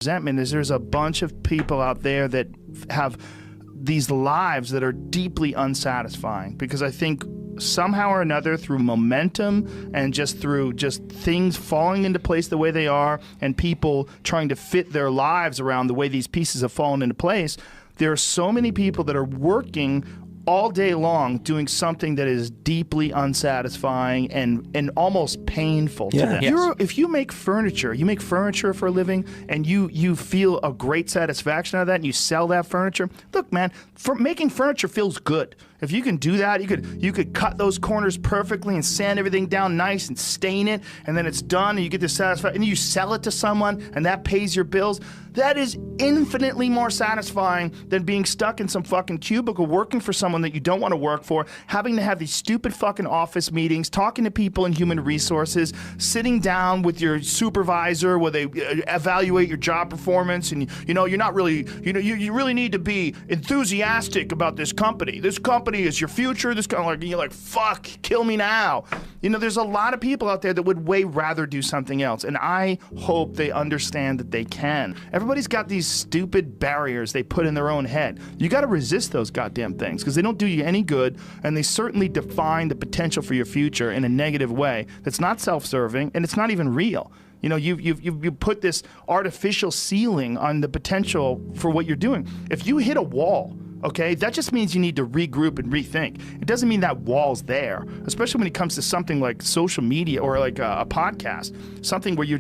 resentment is there's a bunch of people out there that have these lives that are deeply unsatisfying, because I think somehow or another, through momentum and through things falling into place the way they are, and people trying to fit their lives around the way these pieces have fallen into place, there are so many people that are working all day long doing something that is deeply unsatisfying and almost painful to them. Yes. If you make furniture for a living, and you feel a great satisfaction out of that, and you sell that furniture, look, man, making furniture feels good. If you can do that, you could cut those corners perfectly and sand everything down nice and stain it, and then it's done, and you get this satisfaction, and you sell it to someone, and that pays your bills. That is infinitely more satisfying than being stuck in some fucking cubicle working for someone that you don't want to work for, having to have these stupid fucking office meetings, talking to people in human resources, sitting down with your supervisor where they evaluate your job performance, and you're not really, you really need to be enthusiastic about this company. This company is your future. This kind of you're like, fuck, kill me now. There's a lot of people out there that would way rather do something else, and I hope they understand that they can. Everybody's got these stupid barriers they put in their own head. You got to resist those goddamn things, because they don't do you any good, and they certainly define the potential for your future in a negative way that's not self-serving, and it's not even real. You put this artificial ceiling on the potential for what you're doing. If you hit a wall, okay, that just means you need to regroup and rethink. It doesn't mean that wall's there, especially when it comes to something like social media or like a podcast, something where you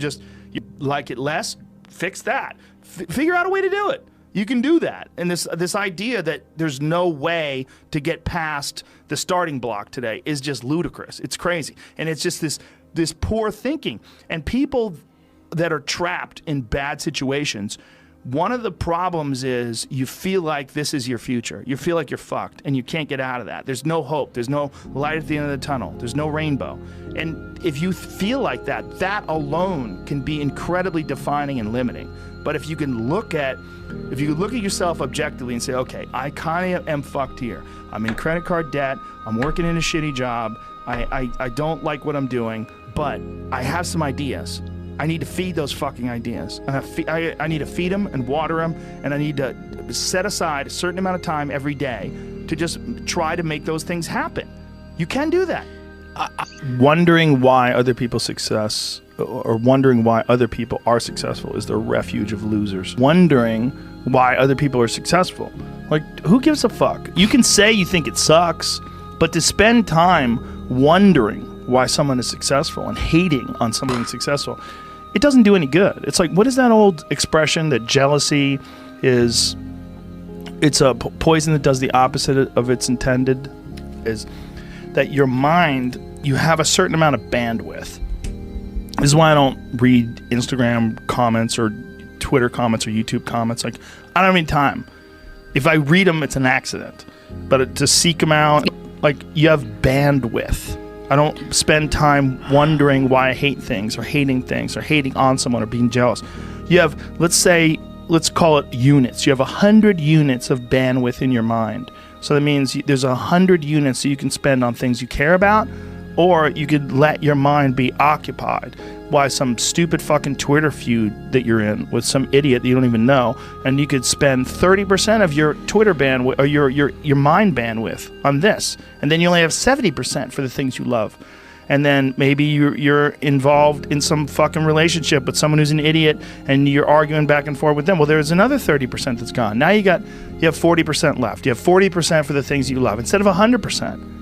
like it less, fix that. Figure out a way to do it. You can do that. And this idea that there's no way to get past the starting block today is just ludicrous. It's crazy. And it's just this poor thinking. And people that are trapped in bad situations, one of the problems is you feel like this is your future. You feel like you're fucked and you can't get out of that. There's no hope. There's no light at the end of the tunnel. There's no rainbow. And if you feel like that, that alone can be incredibly defining and limiting. But if you look at yourself objectively and say, okay, I kind of am fucked here. I'm in credit card debt. I'm working in a shitty job. I don't like what I'm doing, but I have some ideas. I need to feed those fucking ideas. I need to feed them and water them, and I need to set aside a certain amount of time every day to just try to make those things happen. You can do that. Wondering why other people's success, or wondering why other people are successful, is the refuge of losers. Wondering why other people are successful. Like, who gives a fuck? You can say you think it sucks, but to spend time wondering why someone is successful and hating on someone who's successful, it doesn't do any good. It's like, what is that old expression that jealousy is, it's a poison that does the opposite of its intended? Is that your mind, you have a certain amount of bandwidth. This is why I don't read Instagram comments or Twitter comments or YouTube comments. Like, I don't have any time. If I read them, it's an accident. But to seek them out, like, you have bandwidth. I don't spend time wondering why I hate things or hating on someone or being jealous. You have, let's call it units. You have 100 units of bandwidth in your mind. So that means there's 100 units that you can spend on things you care about, or you could let your mind be occupied by some stupid fucking Twitter feud that you're in with some idiot that you don't even know, and you could spend 30% of your Twitter bandwidth or your mind bandwidth on this, and then you only have 70% for the things you love. And then maybe you're involved in some fucking relationship with someone who's an idiot, and you're arguing back and forth with them. Well, there's another 30% that's gone. Now you have 40% left. You have 40% for the things you love instead of 100%.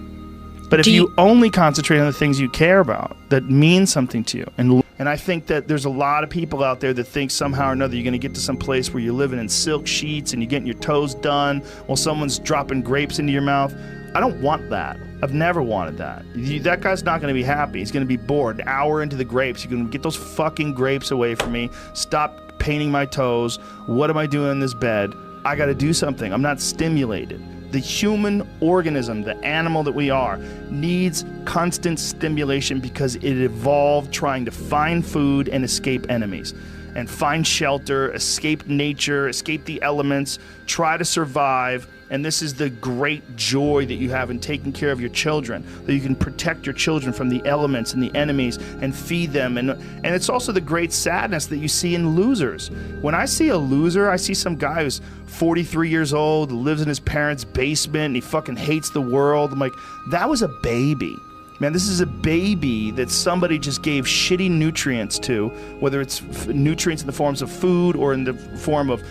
But if you only concentrate on the things you care about that mean something to you, and I think that there's a lot of people out there that think somehow or another you're going to get to some place where you're living in silk sheets and you're getting your toes done while someone's dropping grapes into your mouth. I don't want that. I've never wanted that. That guy's not going to be happy. He's going to be bored. An hour into the grapes, you're going to get those fucking grapes away from me. Stop painting my toes. What am I doing in this bed? I got to do something. I'm not stimulated. The human organism, the animal that we are, needs constant stimulation because it evolved trying to find food and escape enemies. and find shelter, escape nature, escape the elements, try to survive. And this is the great joy that you have in taking care of your children, that you can protect your children from the elements and the enemies and feed them. And it's also the great sadness that you see in losers. When I see a loser, I see some guy who's 43 years old, lives in his parents' basement, and he fucking hates the world. I'm like, that was a baby. Man, this is a baby that somebody just gave shitty nutrients to, whether it's nutrients in the forms of food or in the form of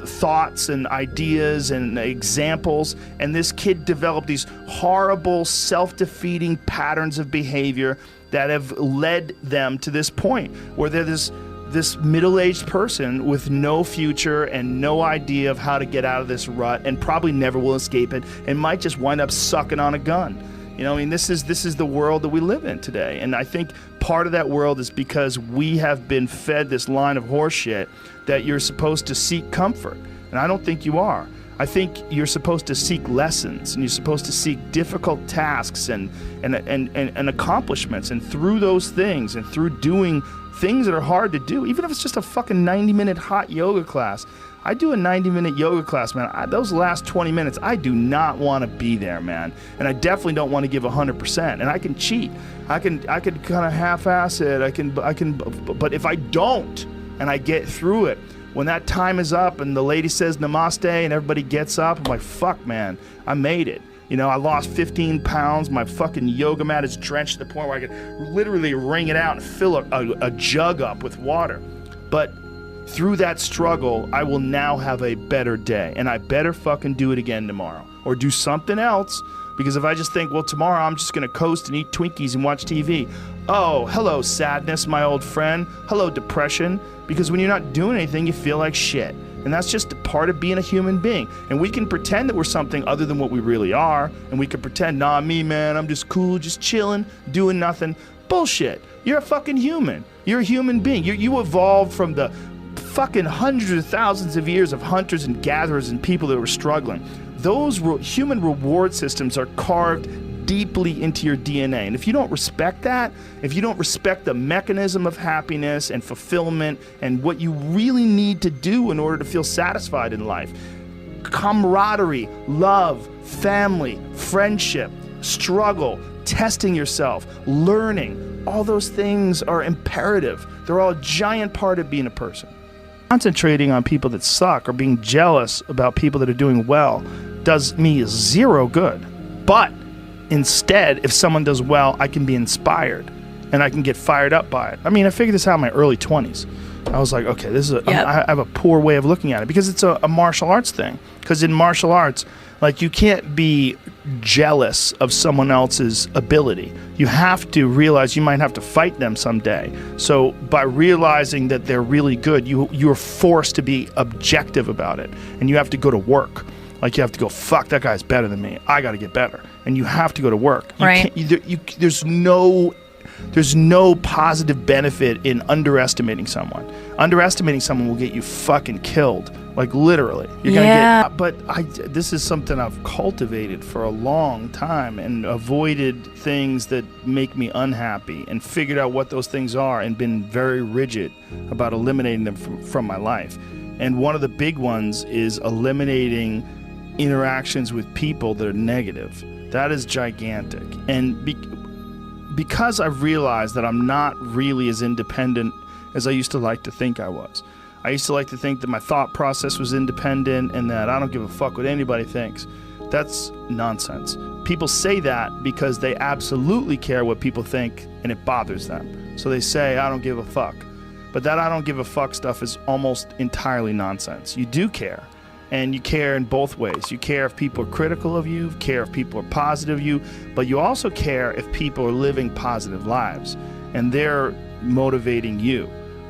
thoughts and ideas and examples, and this kid developed these horrible self-defeating patterns of behavior that have led them to this point where they're this middle-aged person with no future and no idea of how to get out of this rut, and probably never will escape it, and might just wind up sucking on a gun. You know, I mean, this is the world that we live in today. And I think part of that world is because we have been fed this line of horseshit that you're supposed to seek comfort. And I don't think you are. I think you're supposed to seek lessons, and you're supposed to seek difficult tasks and accomplishments. And through those things, and through doing things that are hard to do, even if it's just a fucking 90-minute hot yoga class. I do a 90-minute yoga class, man. Those last 20 minutes, I do not want to be there, man. And I definitely don't want to give 100%. And I can cheat. I can kind of half-ass it. I can. But if I don't, and I get through it, when that time is up and the lady says namaste and everybody gets up, I'm like, fuck, man, I made it. You know, I lost 15 pounds. My fucking yoga mat is drenched to the point where I could literally wring it out and fill a jug up with water. But through that struggle, I will now have a better day, and I better fucking do it again tomorrow, or do something else. Because if I just think, well, tomorrow I'm just gonna coast and eat Twinkies and watch TV. Oh, hello sadness, my old friend. Hello depression. Because when you're not doing anything, you feel like shit. And that's just a part of being a human being. And we can pretend that we're something other than what we really are. And we can pretend, nah, me, man, I'm just cool, just chilling, doing nothing. Bullshit. You're a fucking human. You're a human being. You evolved from the fucking hundreds of thousands of years of hunters and gatherers and people that were struggling. Those human reward systems are carved deeply into your DNA. And if you don't respect that, if you don't respect the mechanism of happiness and fulfillment and what you really need to do in order to feel satisfied in life, camaraderie, love, family, friendship, struggle, testing yourself, learning, all those things are imperative. They're all a giant part of being a person. Concentrating on people that suck or being jealous about people that are doing well does me zero good. But instead, if someone does well, I can be inspired and I can get fired up by it. I mean, I figured this out in my early 20s. I was like, okay, this is I have a poor way of looking at it because it's a martial arts thing. Because in martial arts, like, you can't be jealous of someone else's ability. You have to realize you might have to fight them someday. So by realizing that they're really good, you're forced to be objective about it. And you have to go to work. Like, you have to go, fuck, that guy's better than me. I got to get better. And you have to go to work. Right. There's no positive benefit in underestimating someone. Underestimating someone will get you fucking killed. Like, literally. You're gonna get. But this is something I've cultivated for a long time and avoided things that make me unhappy and figured out what those things are and been very rigid about eliminating them from my life. And one of the big ones is eliminating interactions with people that are negative. That is gigantic. And because I've realized that I'm not really as independent as I used to like to think I was. I used to like to think that my thought process was independent and that I don't give a fuck what anybody thinks. That's nonsense. People say that because they absolutely care what people think and it bothers them. So they say, I don't give a fuck. But that I don't give a fuck stuff is almost entirely nonsense. You do care. And you care in both ways. You care if people are critical of you, care if people are positive of you, but you also care if people are living positive lives and they're motivating you.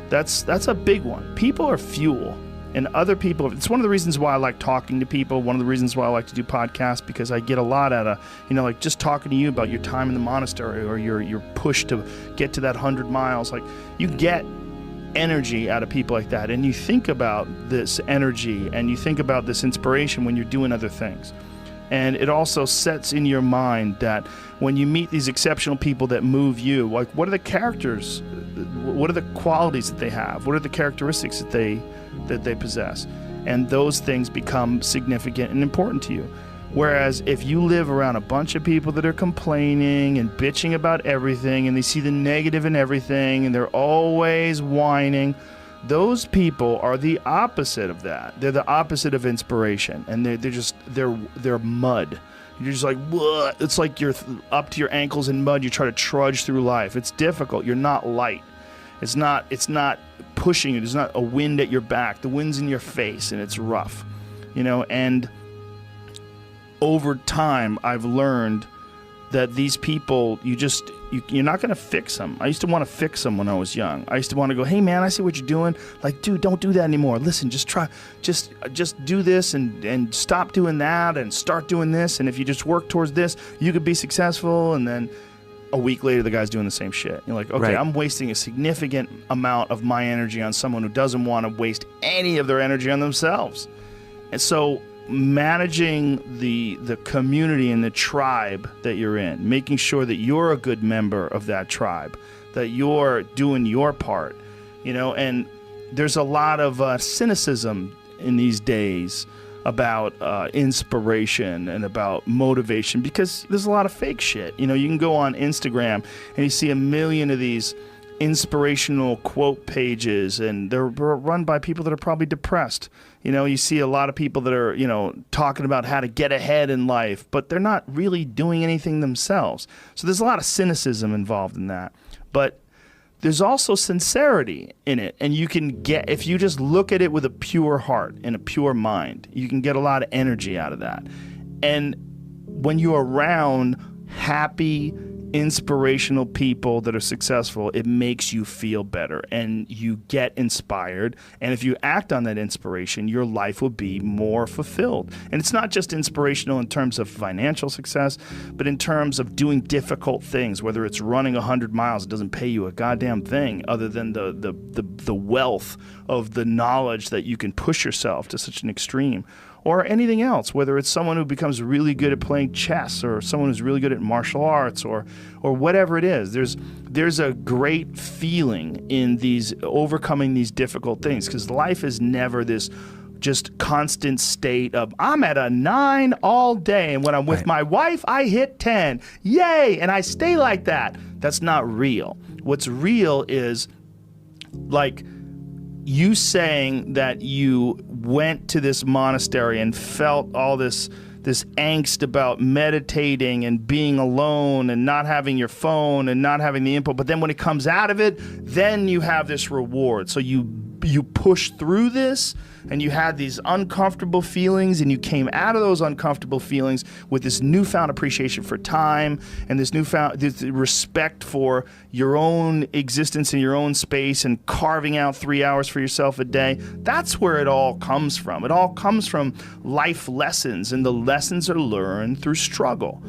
That's a big one. People are fuel, and other people, it's one of the reasons why I like talking to people, one of the reasons why I like to do podcasts, because I get a lot out of, like just talking to you about your time in the monastery or your push to get to that 100 miles. Like, you get energy out of people like that, and you think about this energy and you think about this inspiration when you're doing other things. And it also sets in your mind that when you meet these exceptional people that move you, like, what are the characters what are the qualities that they have? What are the characteristics that they possess? And those things become significant and important to you. Whereas if you live around a bunch of people that are complaining and bitching about everything, and they see the negative in everything, and they're always whining, those people are the opposite of that. They're the opposite of inspiration, and they're mud. You're just like, what? It's like you're up to your ankles in mud. You try to trudge through life. It's difficult. You're not light. It's not pushing you. There's not a wind at your back. The wind's in your face, and it's rough, and over time, I've learned that these people, you're not going to fix them. I used to want to fix them when I was young. I used to want to go, hey man, I see what you're doing. Like, dude, don't do that anymore. Listen, just do this and stop doing that and start doing this. And if you just work towards this, you could be successful. And then a week later, the guy's doing the same shit. You're like, okay, right. I'm wasting a significant amount of my energy on someone who doesn't want to waste any of their energy on themselves. And so managing the community and the tribe that you're in, making sure that you're a good member of that tribe, that you're doing your part, and there's a lot of cynicism in these days about inspiration and about motivation, because there's a lot of fake shit. You can go on Instagram and you see a million of these inspirational quote pages, and they're run by people that are probably depressed. You see a lot of people that are, talking about how to get ahead in life, but they're not really doing anything themselves. So there's a lot of cynicism involved in that. But there's also sincerity in it. And you can get, if you just look at it with a pure heart and a pure mind, you can get a lot of energy out of that. And when you're around happy, inspirational people that are successful, it makes you feel better and you get inspired. And if you act on that inspiration, your life will be more fulfilled. And it's not just inspirational in terms of financial success, but in terms of doing difficult things, whether it's running 100 miles, it doesn't pay you a goddamn thing other than the wealth of the knowledge that you can push yourself to such an extreme. Or anything else, whether it's someone who becomes really good at playing chess, or someone who's really good at martial arts, or whatever it is. There's a great feeling in these overcoming these difficult things, because life is never this just constant state of I'm at a 9 all day, and when I'm with my wife, I hit 10. Yay! And I stay like that. That's not real. What's real is like you saying that you went to this monastery and felt all this angst about meditating and being alone and not having your phone and not having the input, but then when it comes out of it, then you have this reward. So you push through this, and you had these uncomfortable feelings, and you came out of those uncomfortable feelings with this newfound appreciation for time and this respect for your own existence in your own space, and carving out 3 hours for yourself a day. That's where it all comes from. It all comes from life lessons, and the lessons are learned through struggle.